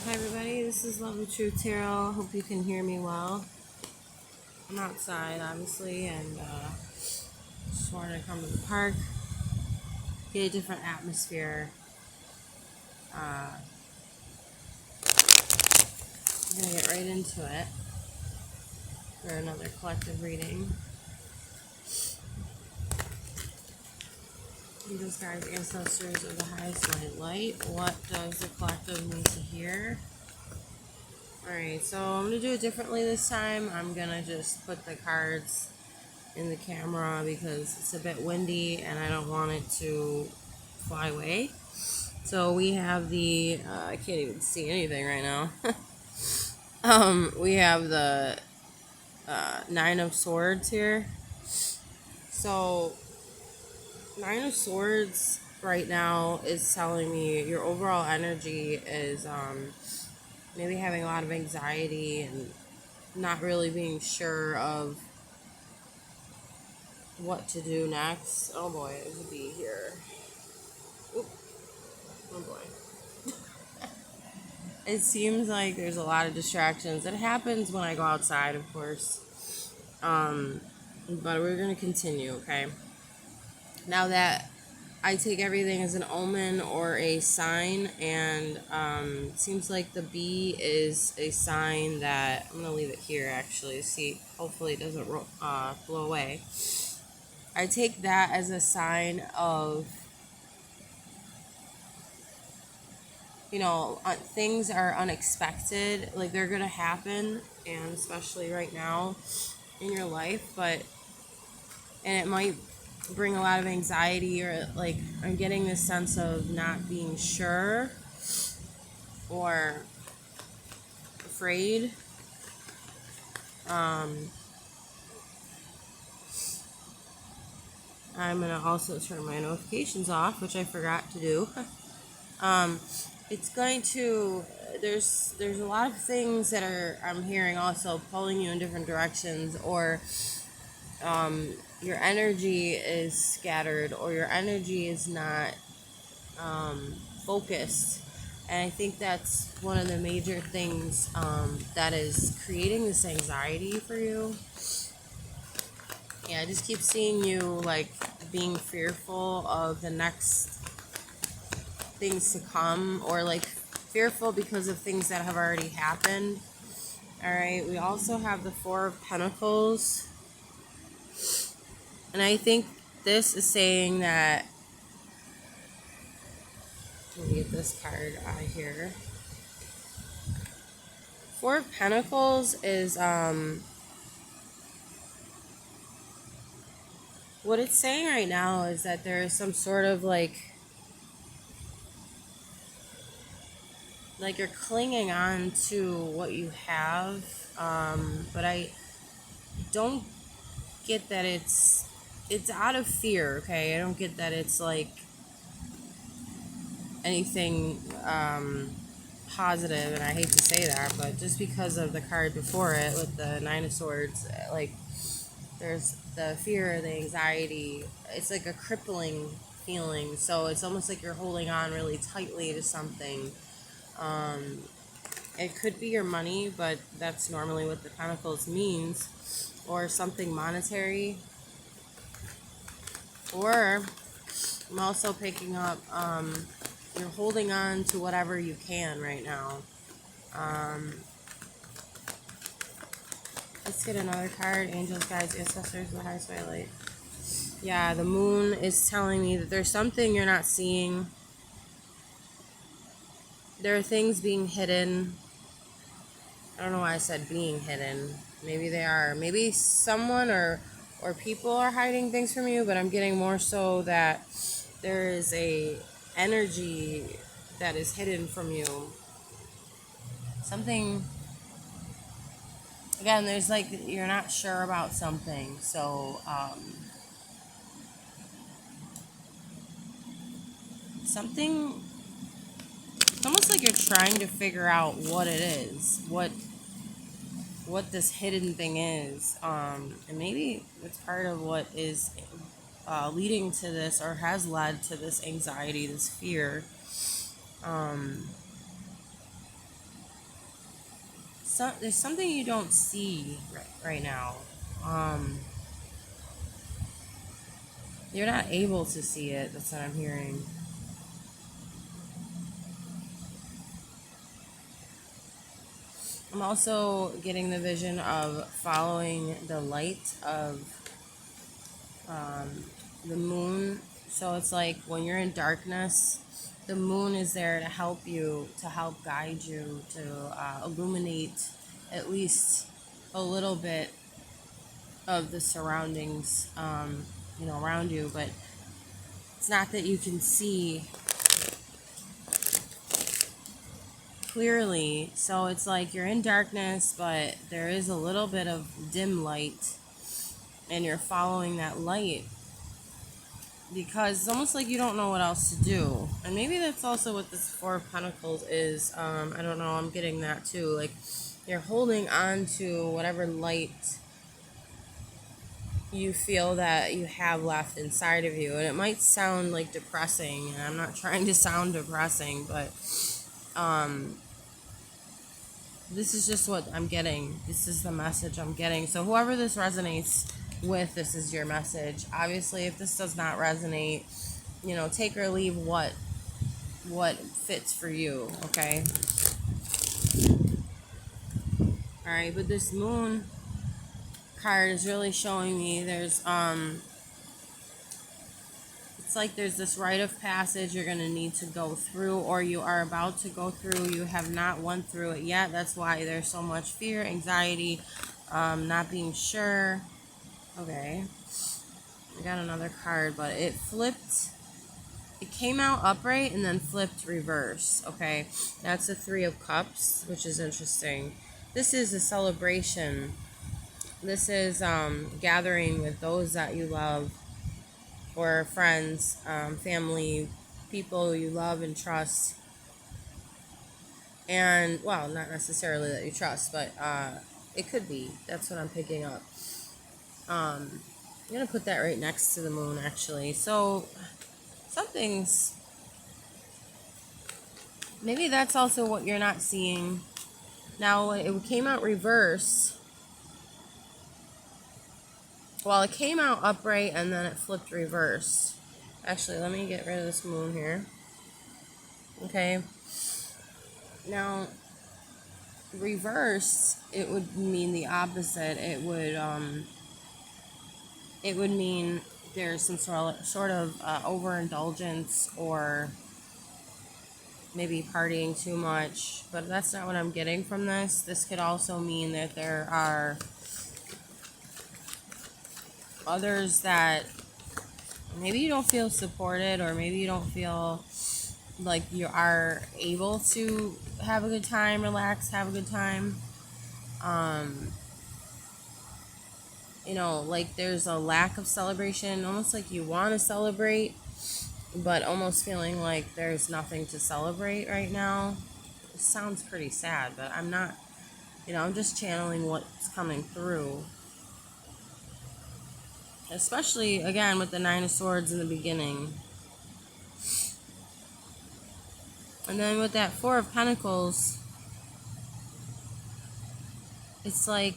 Hi everybody, this is Love of Truth Tarot. Hope you can hear me well. I'm outside obviously and just wanted to come to the park, get a different atmosphere. I'm gonna get right into it for another collective reading. Angels, guides, ancestors of the highest white light, what does the collective need to hear? Alright, so I'm gonna do it differently this time. I'm gonna just put the cards in the camera because it's a bit windy and I don't want it to fly away. So we have the I can't even see anything right now. We have the Nine of Swords here. So Nine of Swords right now is telling me your overall energy is maybe having a lot of anxiety and not really being sure of what to do next. Oh boy, there's a bee here. Oop. Oh boy. It seems like there's a lot of distractions. It happens when I go outside, of course. But we're going to continue, okay? Now that I take everything as an omen or a sign, and it seems like the bee is a sign that I'm going to leave it here actually. See, hopefully it doesn't blow away. I take that as a sign of, things are unexpected, like they're going to happen, and especially right now in your life, and it might bring a lot of anxiety, or like I'm getting this sense of not being sure or afraid. I'm gonna also turn my notifications off, which I forgot to do. um, it's going to there's a lot of things that I'm hearing also pulling you in different directions, or your energy is scattered, or your energy is not focused. And I think that's one of the major things that is creating this anxiety for you. Yeah, I just keep seeing you like being fearful of the next things to come, or like fearful because of things that have already happened. All right, we also have the Four of Pentacles. And I think this is saying that, let me get this card out of here. Four of Pentacles is what it's saying right now is that there is some sort of like you're clinging on to what you have, but I don't get that it's out of fear. Okay, I don't get that it's like anything positive, and I hate to say that, but just because of the card before it with the Nine of Swords, like there's the fear, the anxiety. It's like a crippling feeling. So it's almost like you're holding on really tightly to something. Um, it could be your money, but that's normally what the Pentacles means, or something monetary. Or I'm also picking up, you're holding on to whatever you can right now. Let's get another card. Angels, guides, ancestors, the highest way light. Yeah, the moon is telling me that there's something you're not seeing. There are things being hidden. I don't know why I said being hidden. Maybe they are. Maybe someone or people are hiding things from you, but I'm getting more so that there is a energy that is hidden from you. Something, again, there's like you're not sure about something. So something, it's almost like you're trying to figure out what it is, what this hidden thing is, and maybe it's part of what is leading to this, or has led to this anxiety, this fear. there's something you don't see right now. Um, you're not able to see it. That's what I'm hearing. I'm also getting the vision of following the light of the moon. So it's like when you're in darkness, the moon is there to help you, to help guide you, to illuminate at least a little bit of the surroundings, around you. But it's not that you can see clearly. So it's like you're in darkness, but there is a little bit of dim light, and you're following that light because it's almost like you don't know what else to do. And maybe that's also what this Four of Pentacles is. I don't know. I'm getting that too. Like you're holding on to whatever light you feel that you have left inside of you. And it might sound like depressing, and I'm not trying to sound depressing, but this is just what I'm getting. This is the message I'm getting. So whoever this resonates with, this is your message. Obviously, if this does not resonate, take or leave what fits for you, okay? All right, but this moon card is really showing me there's it's like there's this rite of passage you're going to need to go through, or you are about to go through. You have not went through it yet. That's why there's so much fear, anxiety, not being sure. Okay. I got another card, but it flipped. It came out upright and then flipped reverse. Okay. That's the Three of Cups, which is interesting. This is a celebration. This is gathering with those that you love, or friends, family, people you love and trust. And, well, not necessarily that you trust, but it could be. That's what I'm picking up. I'm going to put that right next to the moon, actually. So, something's... maybe that's also what you're not seeing. Now, it came out reverse. Well, it came out upright and then it flipped reverse. Actually, let me get rid of this moon here. Okay. Now, reverse, it would mean the opposite. It would mean there's some sort of overindulgence, or maybe partying too much. But that's not what I'm getting from this. This could also mean that there are others that maybe you don't feel supported, or maybe you don't feel like you are able to have a good time, relax, have a good time. Like there's a lack of celebration, almost like you want to celebrate, but almost feeling like there's nothing to celebrate right now. It sounds pretty sad, but I'm not, I'm just channeling what's coming through. Especially, again, with the Nine of Swords in the beginning. And then with that Four of Pentacles, it's like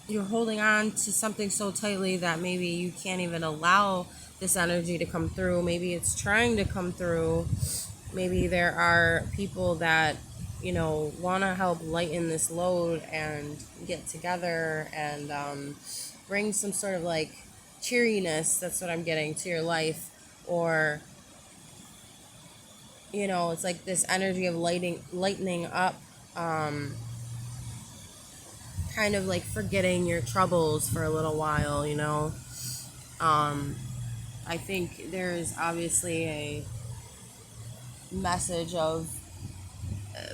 you're holding on to something so tightly that maybe you can't even allow this energy to come through. Maybe it's trying to come through. Maybe there are people that, want to help lighten this load and get together and bring some sort of like cheeriness. That's what I'm getting to your life. Or, it's like this energy of lightening up, kind of like forgetting your troubles for a little while, I think there's obviously a message of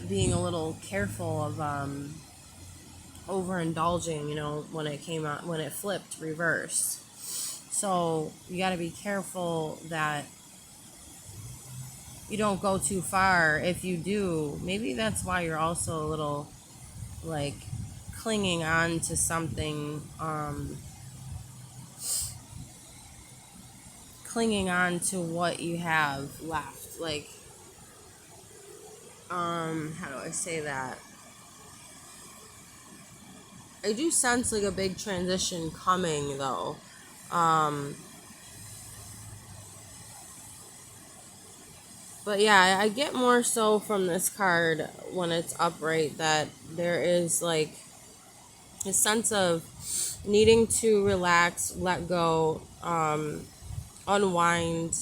being a little careful of overindulging, when it flipped reverse. So you got to be careful that you don't go too far. If you do, maybe that's why you're also a little like clinging on to something, clinging on to what you have left. Like, how do I say that? I do sense like a big transition coming though. Um, but yeah, I get more so from this card when it's upright that there is like a sense of needing to relax, let go, unwind,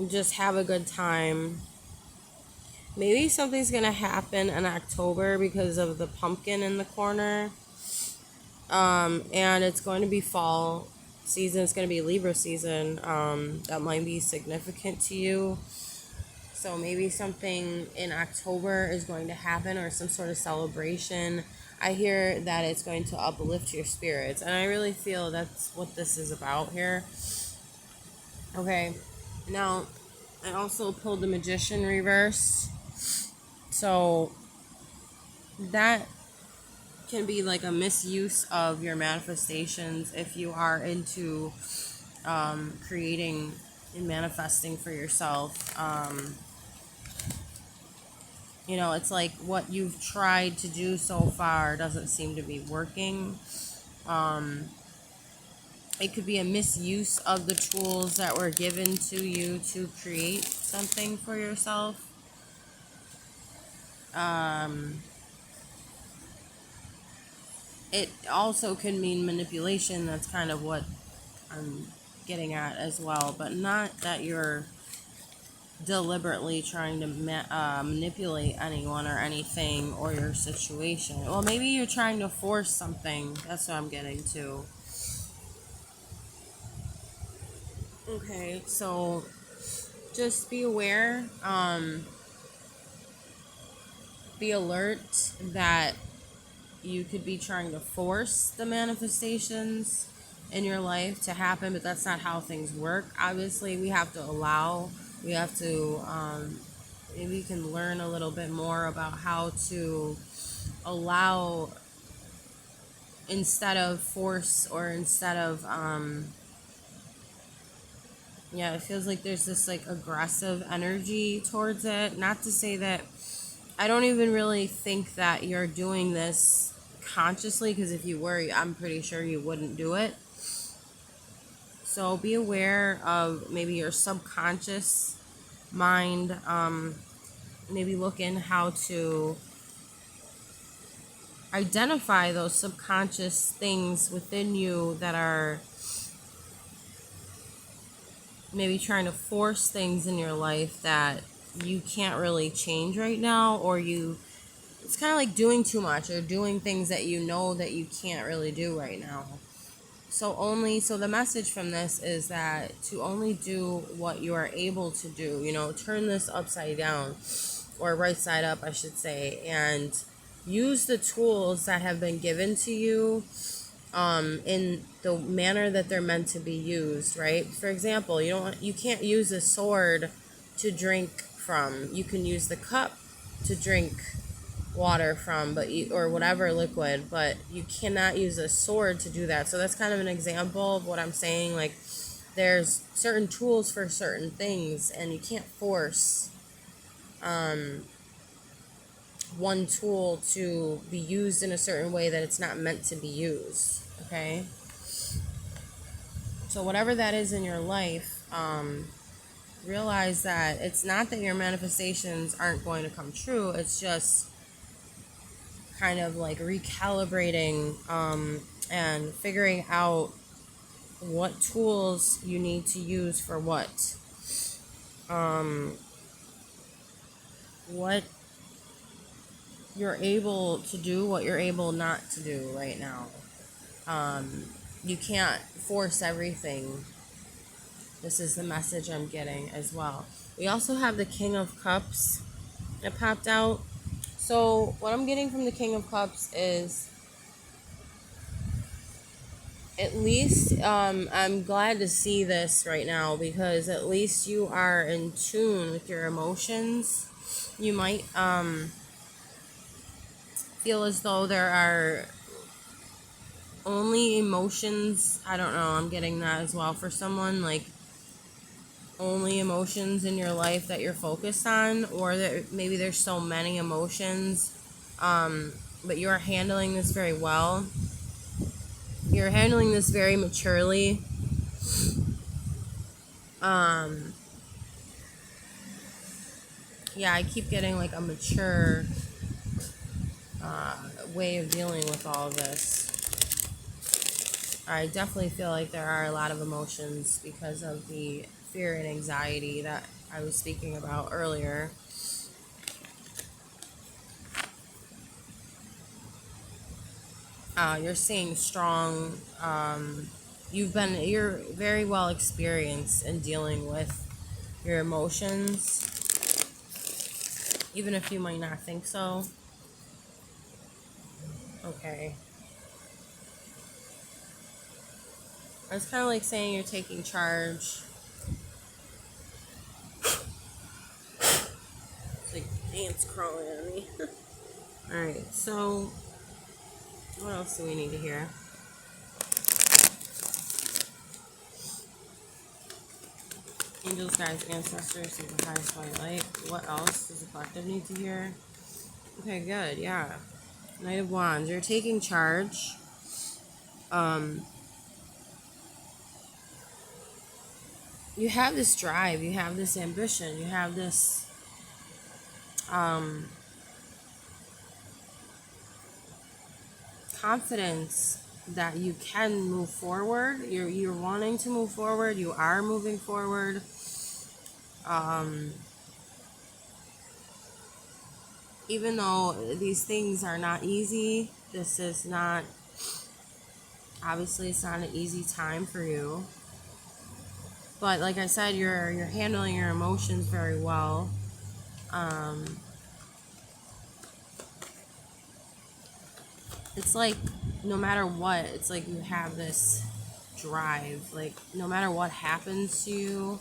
just have a good time. Maybe something's gonna happen in October because of the pumpkin in the corner. And it's going to be fall season. It's going to be Libra season. That might be significant to you. So maybe something in October is going to happen or some sort of celebration. I hear that it's going to uplift your spirits. And I really feel that's what this is about here. Okay. Now, I also pulled the Magician reverse. So that can be like a misuse of your manifestations if you are into creating and manifesting for yourself. You know, it's like what you've tried to do so far doesn't seem to be working. It could be a misuse of the tools that were given to you to create something for yourself. It also can mean manipulation. That's kind of what I'm getting at as well, but not that you're deliberately trying to manipulate anyone or anything or your situation. Well, maybe you're trying to force something. That's what I'm getting to. Okay, so just be aware, be alert that you could be trying to force the manifestations in your life to happen, but that's not how things work. Obviously, we have to maybe you can learn a little bit more about how to allow instead of force or instead of, yeah, it feels like there's this like aggressive energy towards it. Not to say that I don't even really think that you're doing this consciously, because if you were, I'm pretty sure you wouldn't do it. So be aware of maybe your subconscious mind. Maybe look in how to identify those subconscious things within you that are maybe trying to force things in your life that you can't really change right now, or it's kind of like doing too much or doing things that you know that you can't really do right now. So the message from this is that to only do what you are able to do, turn this upside down or right side up, I should say, and use the tools that have been given to you in the manner that they're meant to be used, right? For example, you can't use a sword to drink from. You can use the cup to drink water from, or whatever liquid, but you cannot use a sword to do that. So that's kind of an example of what I'm saying. Like, there's certain tools for certain things, and you can't force one tool to be used in a certain way that it's not meant to be used. Okay, so whatever that is in your life, realize that it's not that your manifestations aren't going to come true. It's just kind of like recalibrating and figuring out what tools you need to use for what you're able to do, what you're able not to do right now. You can't force everything. This is the message I'm getting as well. We also have the King of Cups that popped out. So what I'm getting from the King of Cups is, at least I'm glad to see this right now, because at least you are in tune with your emotions. You might feel as though there are only emotions. I don't know, I'm getting that as well for someone. Like, only emotions in your life that you're focused on, or that maybe there's so many emotions, but you're handling this very well. You're handling this very maturely. Yeah, I keep getting like a mature way of dealing with all of this. I definitely feel like there are a lot of emotions because of the fear and anxiety that I was speaking about earlier. You're seeing strong, you're very well experienced in dealing with your emotions, even if you might not think so. Okay. It's kind of like saying you're taking charge. It's like ants crawling on me. Alright, so what else do we need to hear? Angels, guides, ancestors, and the highest white light. What else does the collective need to hear? Okay, good, yeah. Knight of Wands, you're taking charge. You have this drive, you have this ambition, you have this confidence that you can move forward. You're wanting to move forward. You are moving forward. Even though these things are not easy, this is not, obviously it's not an easy time for you. But like I said, you're handling your emotions very well. It's like no matter what, it's like you have this drive. Like no matter what happens to you,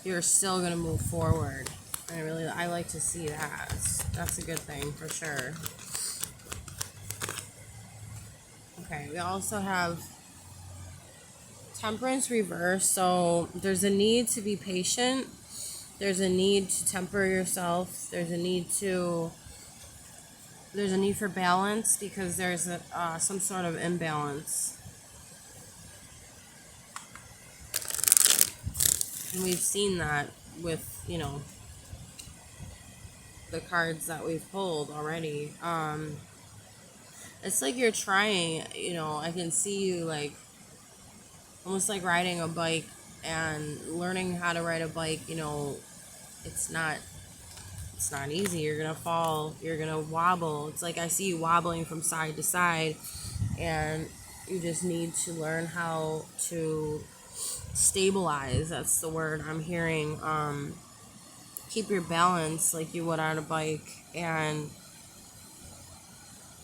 you're still gonna move forward. I like to see that. That's a good thing for sure. Okay, we also have Temperance reverse. So there's a need to be patient. There's a need to temper yourself. There's a need for balance because there's some sort of imbalance. And we've seen that with, the cards that we've pulled already. It's like you're trying, I can see you like almost like riding a bike and learning how to ride a bike, it's not easy. You're gonna fall, you're gonna wobble. It's like I see you wobbling from side to side, and you just need to learn how to stabilize. That's the word I'm hearing. Keep your balance like you would on a bike. And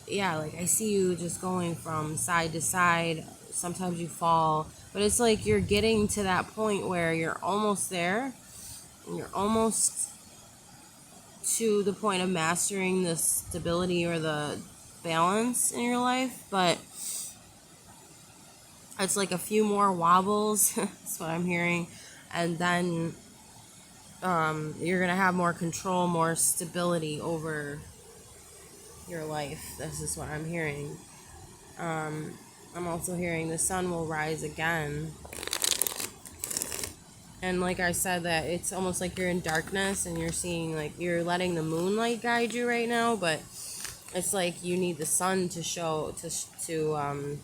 yeah, like I see you just going from side to side. Sometimes you fall, but it's like you're getting to that point where you're almost there, and you're almost to the point of mastering the stability or the balance in your life, but it's like a few more wobbles. That's what I'm hearing. And then you're gonna have more control, more stability over your life. This is what I'm hearing. I'm also hearing the sun will rise again. And like I said, that it's almost like you're in darkness and you're seeing, like, you're letting the moonlight guide you right now, but it's like you need the sun to show, to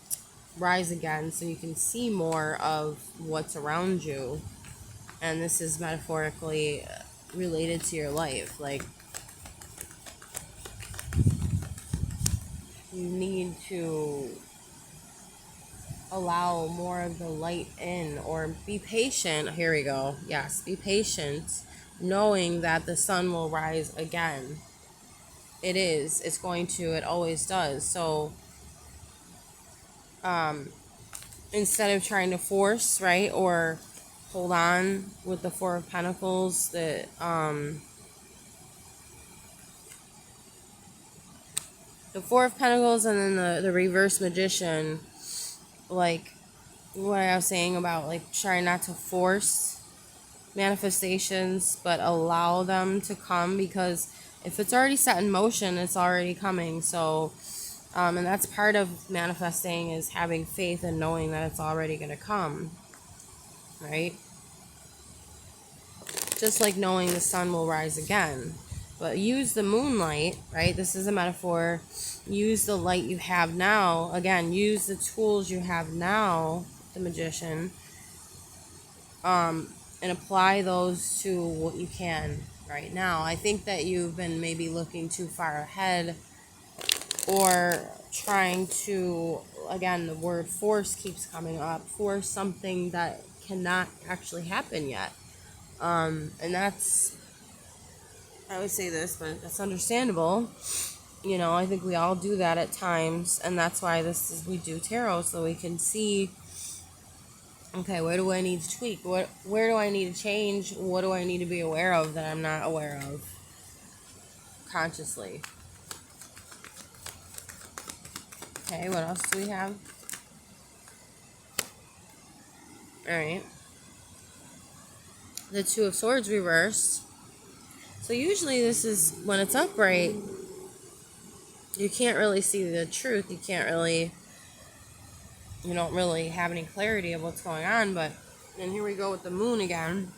rise again so you can see more of what's around you. And this is metaphorically related to your life. Like, you need to allow more of the light in, or be patient. Here we go. Yes, be patient, knowing that the sun will rise again. It's going to, it always does. So instead of trying to force, right, or hold on with the Four of Pentacles, the Four of Pentacles, and then the reverse Magician, like what I was saying about like trying not to force manifestations, but allow them to come, because if it's already set in motion, it's already coming. So, and that's part of manifesting, is having faith and knowing that it's already going to come, right? Just like knowing the sun will rise again. But use the moonlight, right? This is a metaphor. Use the light you have now. Again, use the tools you have now, the magician, and apply those to what you can right now. I think that you've been maybe looking too far ahead, or trying to, again, the word force keeps coming up, force something that cannot actually happen yet. And that's, I would say this, but that's understandable. You know, I think we all do that at times, and that's why we do tarot, so we can see, okay, where do I need to tweak? Where do I need to change? What do I need to be aware of that I'm not aware of consciously? Okay, what else do we have? Alright. The Two of Swords reversed. So usually this is, when it's upright, you can't really see the truth. You don't really have any clarity of what's going on. But then here we go with the moon again.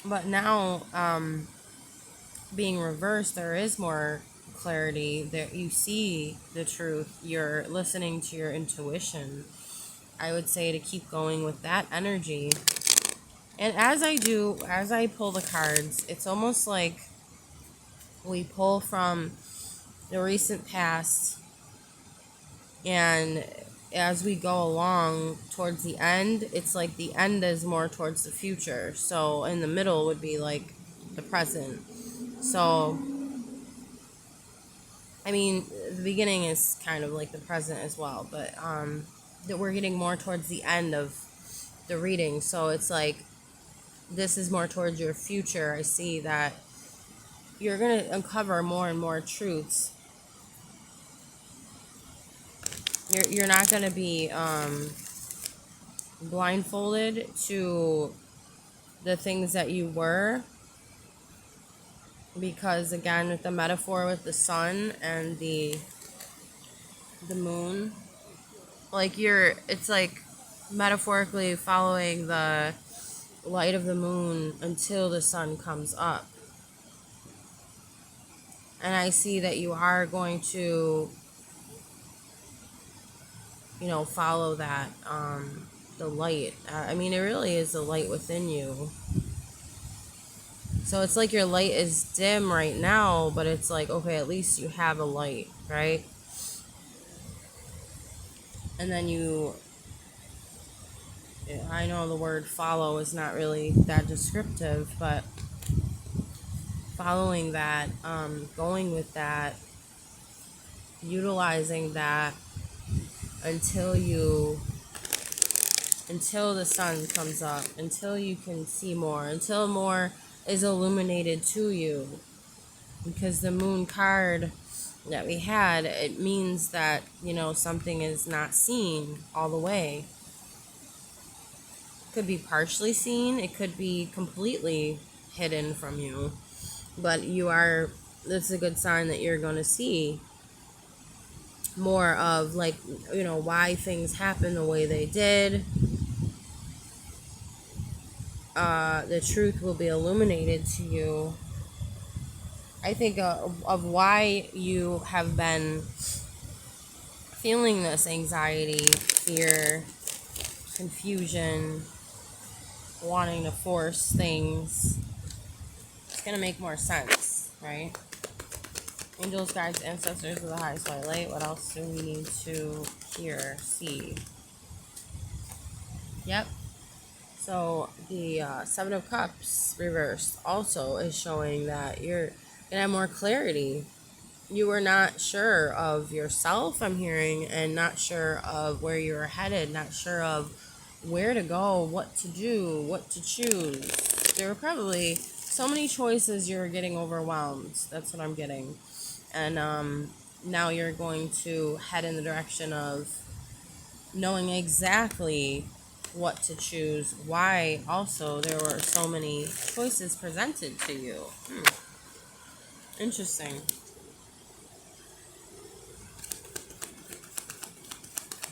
But now, being reversed, there is more clarity, that you see the truth. You're listening to your intuition. I would say to keep going with that energy. And as I pull the cards, it's almost like we pull from the recent past, and as we go along towards the end, it's like the end is more towards the future. So in the middle would be like the present. So, I mean, the beginning is kind of like the present as well, but that we're getting more towards the end of the reading. So it's like, this is more towards your future. I see that you're going to uncover more and more truths. You're not going to be blindfolded to the things that you were, because again, with the metaphor with the sun and the moon, like it's like metaphorically following the light of the moon until the sun comes up. And I see that you are going to, follow that, the light. I mean, it really is the light within you. So it's like your light is dim right now, but it's like, okay, at least you have a light, right? And then I know the word follow is not really that descriptive, but following that, going with that, utilizing that until the sun comes up, until you can see more, until more is illuminated to you. Because the moon card that we had, it means that, something is not seen all the way. It could be partially seen, it could be completely hidden from you. But this is a good sign that you're going to see more of, like, why things happen the way they did. The truth will be illuminated to you. I think of why you have been feeling this anxiety, fear, confusion, wanting to force things. It's going to make more sense, right? Angels, guides, ancestors of the highest white light. What else do we need to hear, see? Yep. So the Seven of Cups reversed also is showing that you're going to have more clarity. You were not sure of yourself, I'm hearing, and not sure of where you were headed, not sure of where to go, what to do, what to choose. There were probably so many choices you were getting overwhelmed. That's what I'm getting. And now you're going to head in the direction of knowing exactly what to choose, why also there were so many choices presented to you. Interesting.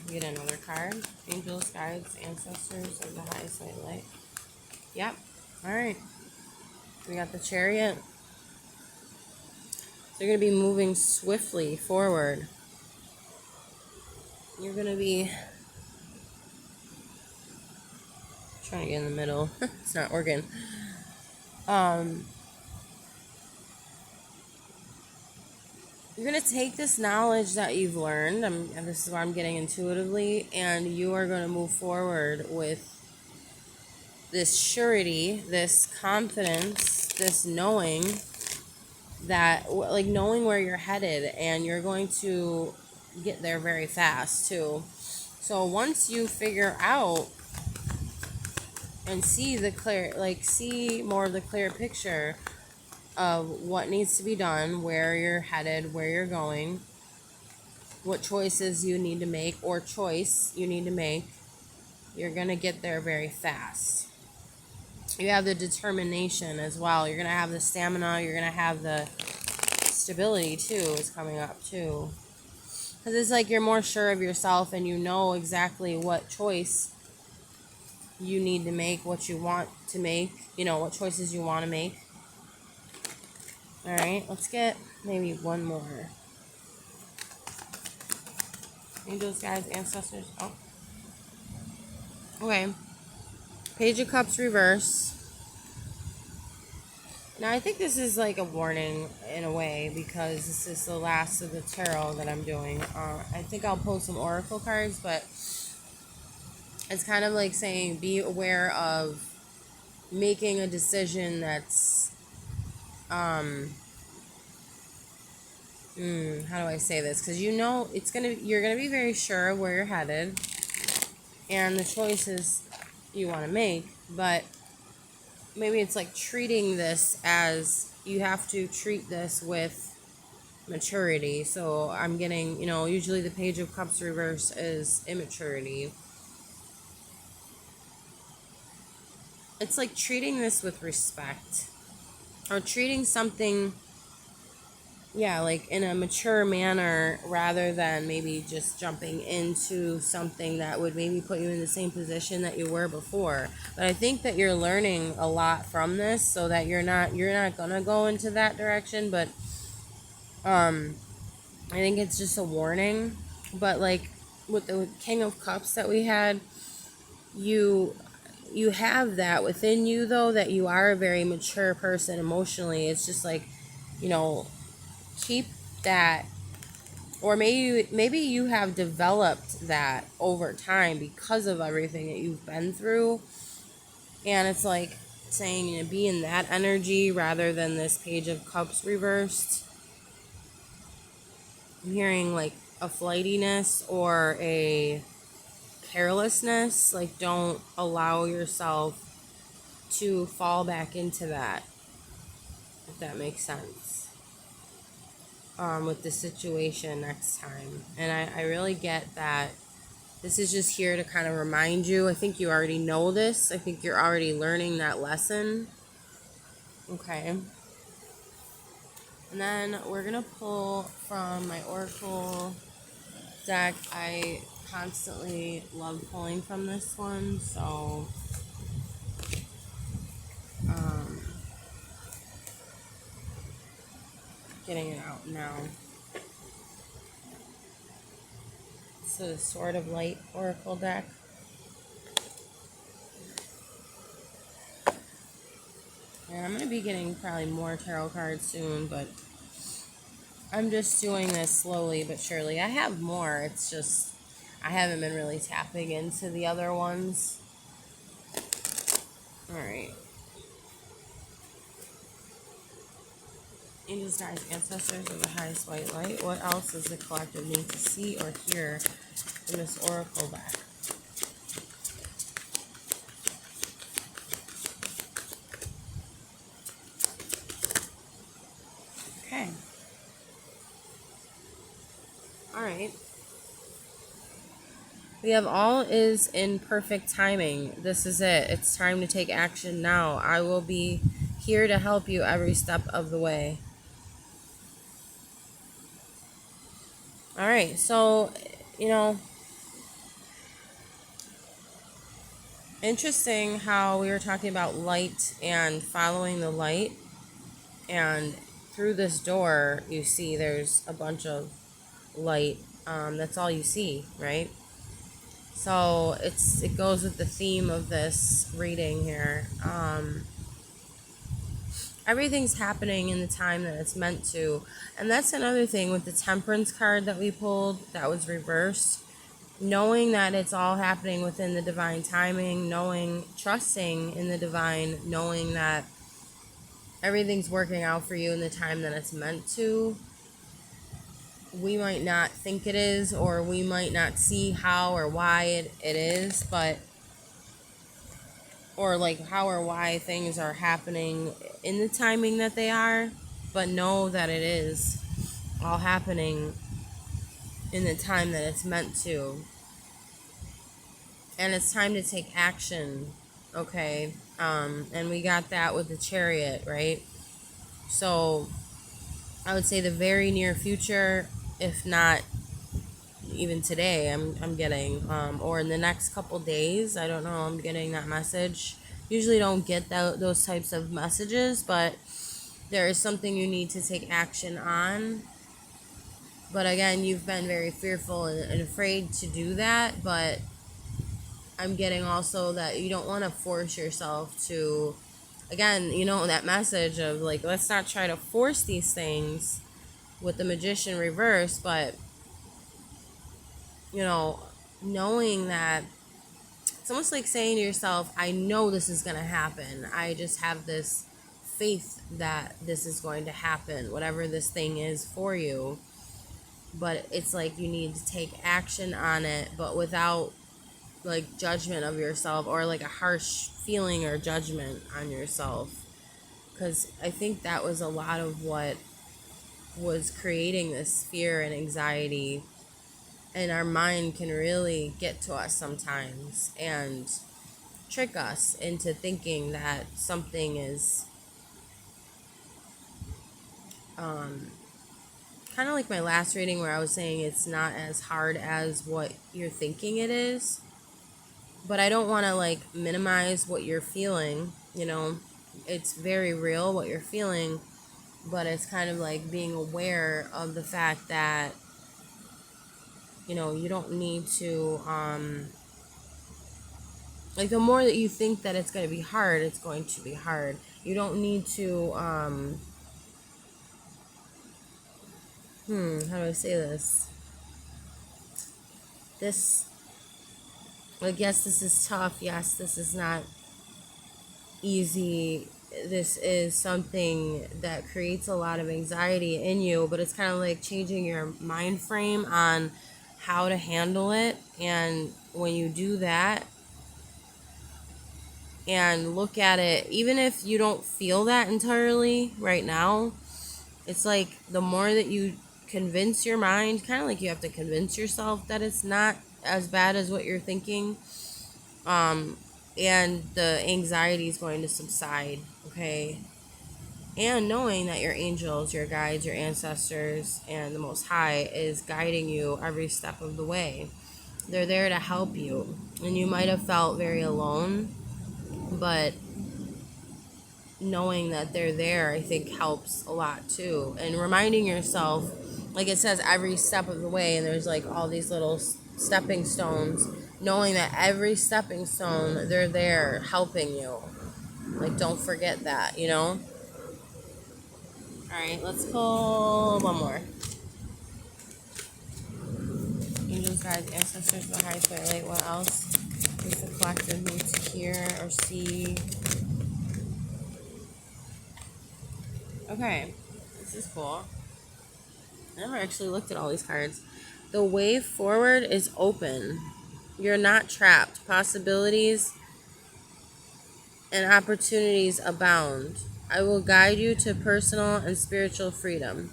Get another card. Angels, guides, ancestors of the highest white light. Yep. Alright. We got the Chariot. So you're going to be moving swiftly forward. You're going to be trying to get in the middle. It's not working. You're going to take this knowledge that you've learned, and this is what I'm getting intuitively, and you are going to move forward with this surety, this confidence, this knowing that, like, knowing where you're headed, and you're going to get there very fast too. So once you figure out and see the clear, like, see more of the clear picture of what needs to be done, where you're headed, where you're going, what choices you need to make, or choice you need to make, you're going to get there very fast. You have the determination as well. You're going to have the stamina. You're going to have the stability too is coming up too. Because it's like you're more sure of yourself and you know exactly what choice you need to make, what you want to make, you know, what choices you want to make. Alright, let's get maybe one more. Angels, guides, ancestors. Oh. Okay. Page of Cups reverse. Now, I think this is like a warning in a way because this is the last of the tarot that I'm doing. I think I'll pull some oracle cards, but it's kind of like saying be aware of making a decision that's, how do I say this? Because you know you're gonna be very sure of where you're headed and the choices you want to make, but maybe it's like treating this as you have to treat this with maturity. So I'm getting, you know, usually the Page of Cups reverse is immaturity. It's like treating this with respect or treating something, yeah, like in a mature manner rather than maybe just jumping into something that would maybe put you in the same position that you were before. But I think that you're learning a lot from this so that you're not gonna go into that direction, but I think it's just a warning. But like with the King of Cups that we had, you have that within you though, that you are a very mature person emotionally. It's just like, you know, keep that, or maybe you have developed that over time because of everything that you've been through, and it's like saying, you know, be in that energy rather than this Page of Cups reversed. I'm hearing like a flightiness or a carelessness. Like, don't allow yourself to fall back into that, if that makes sense. With the situation next time. And I really get that this is just here to kind of remind you. I think you already know this. I think you're already learning that lesson. Okay. And then we're going to pull from my Oracle deck. I constantly love pulling from this one, so getting it out now. It's a Sword of Light Oracle deck. And I'm going to be getting probably more tarot cards soon, but I'm just doing this slowly but surely. I have more, it's just I haven't been really tapping into the other ones. Alright. Angels, guides, ancestors of the highest white light. What else does the collective need to see or hear in this oracle deck? Okay. Alright. We have all is in perfect timing. This is it. It's time to take action now. I will be here to help you every step of the way. All right, so, interesting how we were talking about light and following the light. And through this door, you see there's a bunch of light. That's all you see, right? So it goes with the theme of this reading here. Everything's happening in the time that it's meant to. And that's another thing with the Temperance card that we pulled that was reversed. Knowing that it's all happening within the divine timing, trusting in the divine, knowing that everything's working out for you in the time that it's meant to. We might not think it is, or we might not see how or why it is, but or like how or why things are happening in the timing that they are, but know that it is all happening in the time that it's meant to. And it's time to take action, okay? And we got that with the Chariot, right? So I would say the very near future, if not even today, I'm getting, or in the next couple days, I don't know, I'm getting that message. Usually don't get those types of messages, but there is something you need to take action on. But again, you've been very fearful and afraid to do that, but I'm getting also that you don't want to force yourself to, again, that message of like, let's not try to force these things with the Magician reverse, but knowing that it's almost like saying to yourself, I know this is going to happen. I just have this faith that this is going to happen, whatever this thing is for you. But it's like you need to take action on it, but without like judgment of yourself or like a harsh feeling or judgment on yourself. Because I think that was a lot of what was creating this fear and anxiety. And our mind can really get to us sometimes and trick us into thinking that something is kind of like my last reading where I was saying it's not as hard as what you're thinking it is. But I don't want to like minimize what you're feeling. It's very real what you're feeling, but it's kind of like being aware of the fact that you don't need to like the more that you think that it's going to be hard, it's going to be hard. You don't need to how do I say this? Yes, this is tough. Yes, this is not easy. This is something that creates a lot of anxiety in you, but it's kind of like changing your mind frame on how to handle it. And when you do that and look at it, even if you don't feel that entirely right now, it's like the more that you convince your mind, kind of like you have to convince yourself that it's not as bad as what you're thinking, and the anxiety is going to subside, okay? And knowing that your angels, your guides, your ancestors, and the Most High is guiding you every step of the way. They're there to help you. And you might have felt very alone, but knowing that they're there, I think, helps a lot too. And reminding yourself, like it says, every step of the way, and there's like all these little stepping stones, knowing that every stepping stone, they're there helping you. Like, don't forget that, Alright, let's pull one more. Angels, guides, ancestors, the highest way light. What else does the collective need to hear or see? Okay, this is cool. I never actually looked at all these cards. The way forward is open. You're not trapped. Possibilities and opportunities abound. I will guide you to personal and spiritual freedom.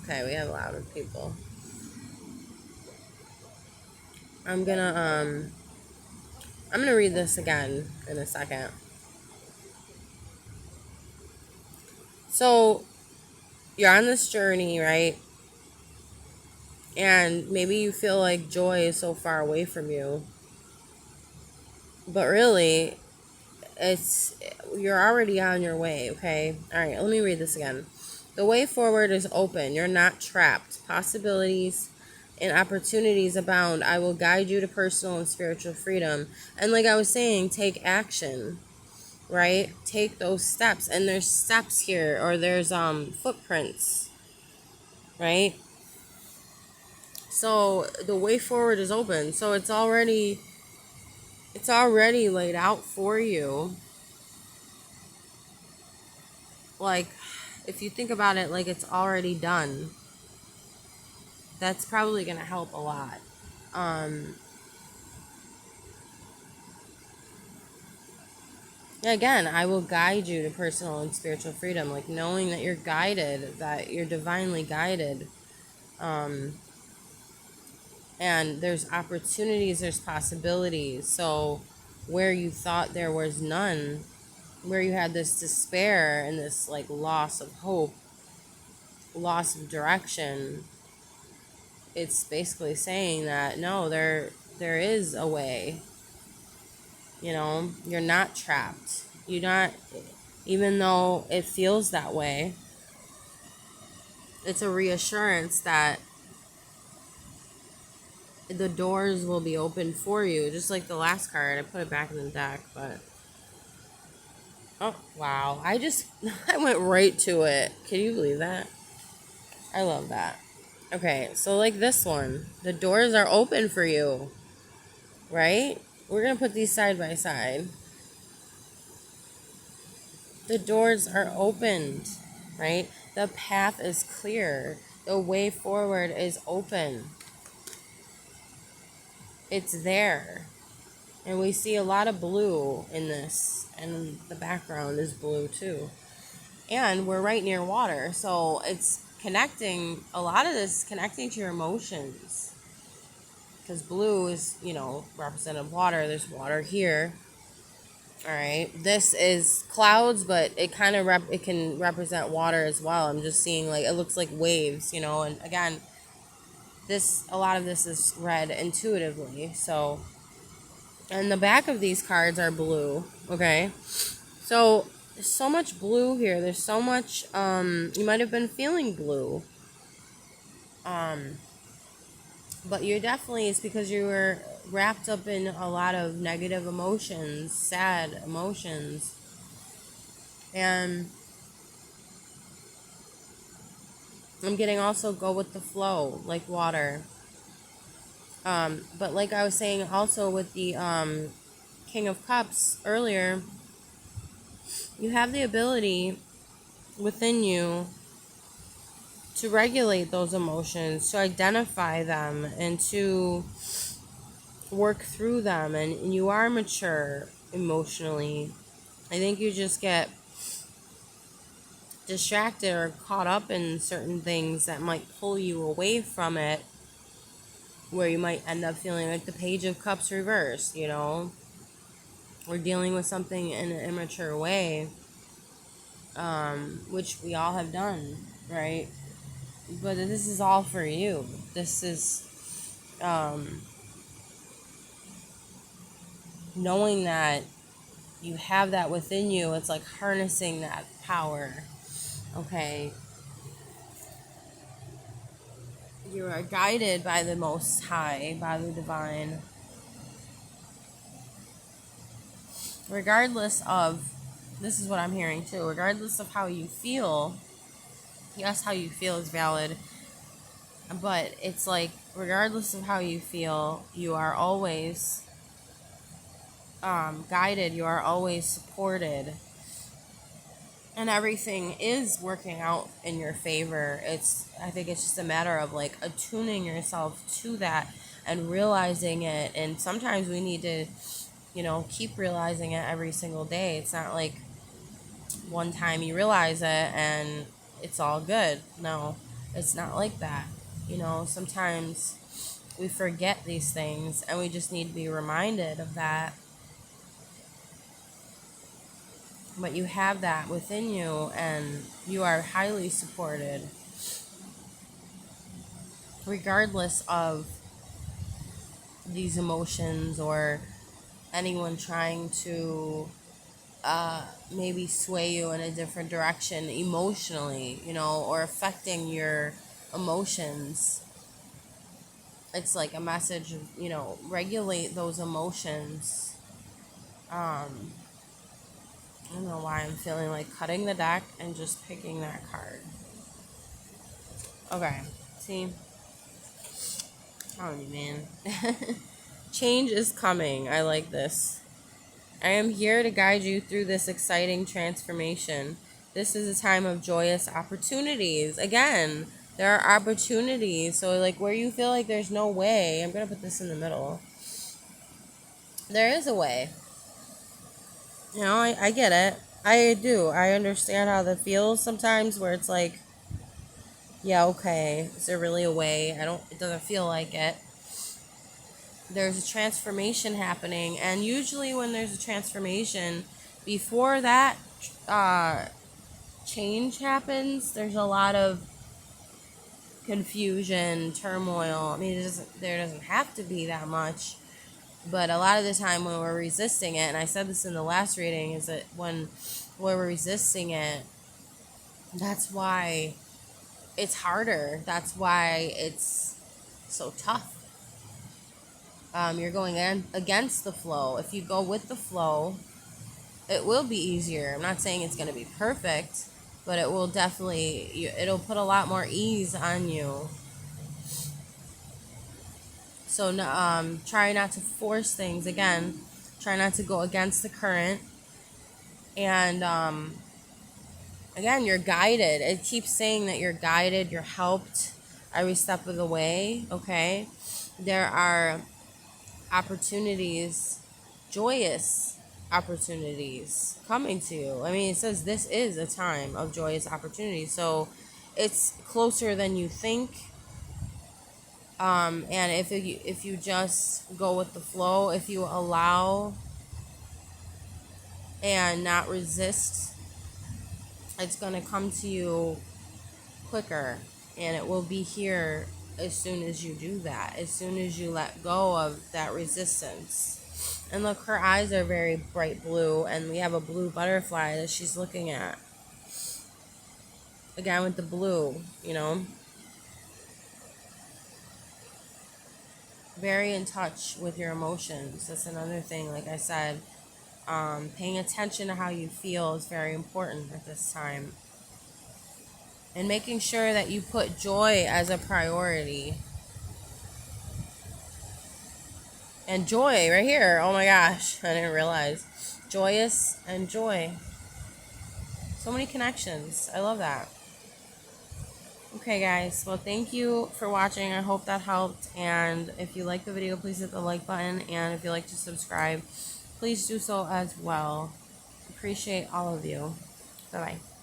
Okay, we have a lot of people. I'm gonna read this again in a second. So you're on this journey, right? And maybe you feel like joy is so far away from you. But really, you're already on your way, okay? All right, let me read this again. The way forward is open. You're not trapped. Possibilities and opportunities abound. I will guide you to personal and spiritual freedom. And like I was saying, take action, right? Take those steps. And there's steps here, or there's footprints, right? So the way forward is open. So it's already laid out for you. Like, if you think about it, like, it's already done. That's probably going to help a lot. Again, I will guide you to personal and spiritual freedom. Like, knowing that you're guided, that you're divinely guided. And there's opportunities, there's possibilities. So where you thought there was none, where you had this despair and this like loss of hope, loss of direction, it's basically saying that no, there is a way. You know, you're not trapped. You're not, even though it feels that way, it's a reassurance that the doors will be open for you. Just like the last card, I put it back in the deck, but oh wow, I went right to it. Can you believe that? I love that. Okay, so like this one, the doors are open for you, right? We're gonna put these side by side. The doors are opened, right? The path is clear. The way forward is open. It's there. And we see a lot of blue in this, and the background is blue too. And we're right near water, so it's connecting, a lot of this is connecting to your emotions. Because blue is, representative of water. There's water here. All right, this is clouds, but it kind of it can represent water as well. I'm just seeing like it looks like waves, and again, a lot of this is read intuitively. So, and the back of these cards are blue. Okay, so there's so much blue here. There's so much. You might have been feeling blue. But you're definitely, it's because you were wrapped up in a lot of negative emotions, sad emotions. And I'm getting also go with the flow, like water. But like I was saying also with the King of Cups earlier, you have the ability within you to regulate those emotions, to identify them, and to work through them. And you are mature emotionally. I think you just get distracted or caught up in certain things that might pull you away from it, where you might end up feeling like the Page of Cups reversed, or dealing with something in an immature way, which we all have done, right? But this is all for you. This is knowing that you have that within you. It's like harnessing that power. Okay, you are guided by the Most High, by the Divine. Regardless of, this is what I'm hearing too, regardless of how you feel, yes, how you feel is valid, but it's like, regardless of how you feel, you are always guided, you are always supported, and everything is working out in your favor. I think it's just a matter of like attuning yourself to that and realizing it. And sometimes we need to, keep realizing it every single day. It's not like one time you realize it and it's all good. No, it's not like that. Sometimes we forget these things, and we just need to be reminded of that. But you have that within you, and you are highly supported, regardless of these emotions or anyone trying to maybe sway you in a different direction emotionally, or affecting your emotions. It's like a message of, regulate those emotions. I don't know why I'm feeling like cutting the deck and just picking that card. Okay, see? Oh, man. Change is coming. I like this. I am here to guide you through this exciting transformation. This is a time of joyous opportunities. Again, there are opportunities. So, like, where you feel like there's no way, I'm going to put this in the middle. There is a way. I get it. I do. I understand how that feels sometimes, where it's like, yeah, okay, is there really a way? It doesn't feel like it. There's a transformation happening, and usually when there's a transformation, before that change happens, there's a lot of confusion, turmoil. I mean, there doesn't have to be that much, but a lot of the time when we're resisting it, and I said this in the last reading, is that when we're resisting it, that's why it's harder. That's why it's so tough. You're going against the flow. If you go with the flow, it will be easier. I'm not saying it's going to be perfect, but it will definitely, it'll put a lot more ease on you. So try not to force things. Again, try not to go against the current. And again, you're guided. It keeps saying that you're guided, you're helped every step of the way, okay? There are opportunities, joyous opportunities coming to you. I mean, it says this is a time of joyous opportunities. So it's closer than you think. And if you just go with the flow, if you allow and not resist, it's going to come to you quicker, and it will be here as soon as you do that, as soon as you let go of that resistance. And look, her eyes are very bright blue, and we have a blue butterfly that she's looking at. Again, with the blue, very in touch with your emotions. That's another thing, like I said. Paying attention to how you feel is very important at this time. And making sure that you put joy as a priority. And joy right here. Oh my gosh, I didn't realize. Joyous and joy. So many connections. I love that. Okay, guys. Well, thank you for watching. I hope that helped. And if you like the video, please hit the like button. And if you'd like to subscribe, please do so as well. Appreciate all of you. Bye-bye.